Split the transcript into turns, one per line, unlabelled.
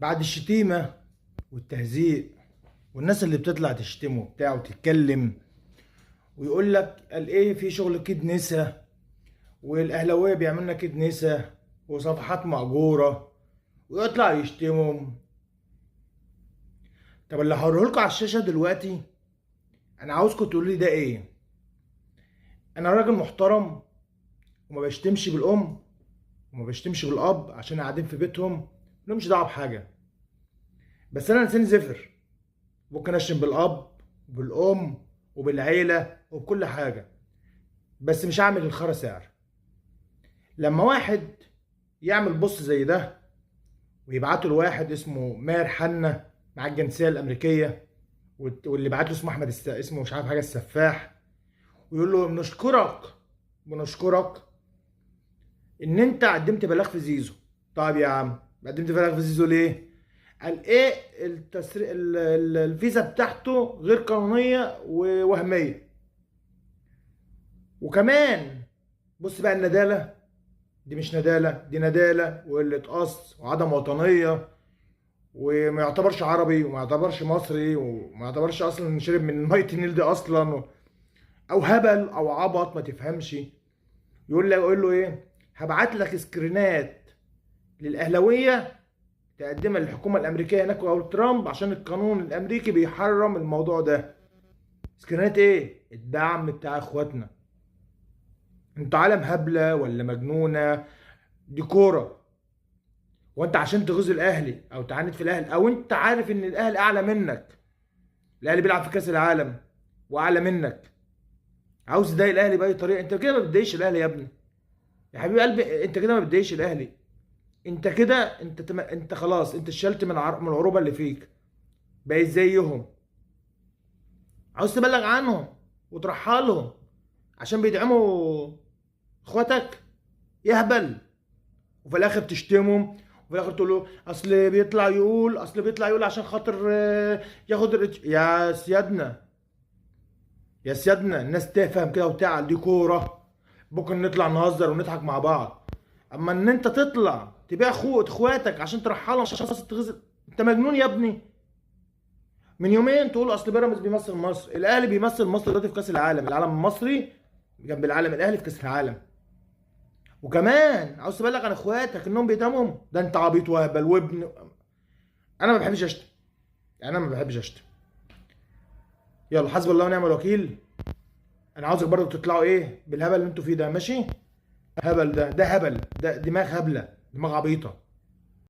بعد الشتيمة والتهزيق والناس اللي بتطلع تشتم وبتاع وتتكلم ويقول لك قال ايه في شغل كده نسا، والاهلاويه بيعملنا كده نسا وصفحات مأجورة ويطلع يشتمهم. طب اللي هوريه لكم على الشاشة دلوقتي انا عاوزكم تقولوا لي ده ايه. انا راجل محترم وما بشتمش بالام وما بشتمش بالاب عشان قاعدين في بيتهم ملهمش دعوه بحاجه، بس انا انسان زفر. ممكن اشتم بالاب وبالام وبالعيله وبكل حاجه، بس مش هعمل الخرا سعر. لما واحد يعمل بص زي ده ويبعته لواحد اسمه ماهر حنا مع الجنسيه الامريكيه، واللي بعته اسمه احمد اسمه مش عارف حاجه السفاح، ويقول له بنشكرك ان انت قدمت بلاغ في زيزو. طيب يا عم قدمت بلاغ في زيزو ليه؟ قال ايه الفيزا بتاعته غير قانونيه ووهميه. وكمان بص بقى النداله دي مش نداله، دي نداله وقله قص وعدم وطنيه، وما يعتبرش عربي وما يعتبرش مصري وما يعتبرش اصلا شرب من ميه النيل دي اصلا، او هبل او عبط ما تفهمش. يقول له ايه؟ هبعت لك سكرينات للاهلاويه تقدمها للحكومه الامريكيه هناك او ترامب عشان القانون الامريكي بيحرم الموضوع ده. سكرينات ايه؟ الدعم بتاع اخواتنا. انت عالم هبله ولا مجنونه؟ دي كوره، وانت عشان تغيظ الاهلي او تعاند في الاهلي او انت عارف ان الاهلي اعلى منك، الاهلي بيلعب في كاس العالم واعلى منك، عاوز تضايق الاهلي باي طريقه؟ انت كده ما بتضايقش الاهلي يا ابني، يا حبيب قلبي انت كده ما بتضايقش الاهلي. انت كده انت خلاص انت اتشلت من العروبه اللي فيك، بقيت زيهم. عاوز تبلغ عنهم وترحلهم عشان بيدعموا اخواتك؟ يهبل. وفي الاخر تشتمهم وفي الاخر تقول له اصل بيطلع يقول عشان خاطر ياخد يا سيادنا، يا سيادنا الناس تفهم كده وتعقل، دي كوره. ممكن نطلع نهزر ونضحك مع بعض، اما ان انت تطلع تبيع اخواتك عشان ترحلهم عشان خاطر تغزل، انت مجنون يا ابني. من يومين تقول اصل بيراميدز بيمثل مصر، الاهلي بيمثل مصر دلوقتي في كاس العالم، العالم المصري جنب العالم الاهلي في كاس العالم. وكمان عاوز تبلغ عن اخواتك انهم بيدعمهم؟ ده انت عبيط وهبل وابن. انا ما بحبش اشتم، يعني انا ما بحبش اشتم. يلا حسبي الله ونعم الوكيل. انا عاوزك برضه تطلعوا ايه بالهبل اللي انتوا فيه ده، ماشي؟ هبل ده هبل، ده دماغ هبله، دماغ عبيطه.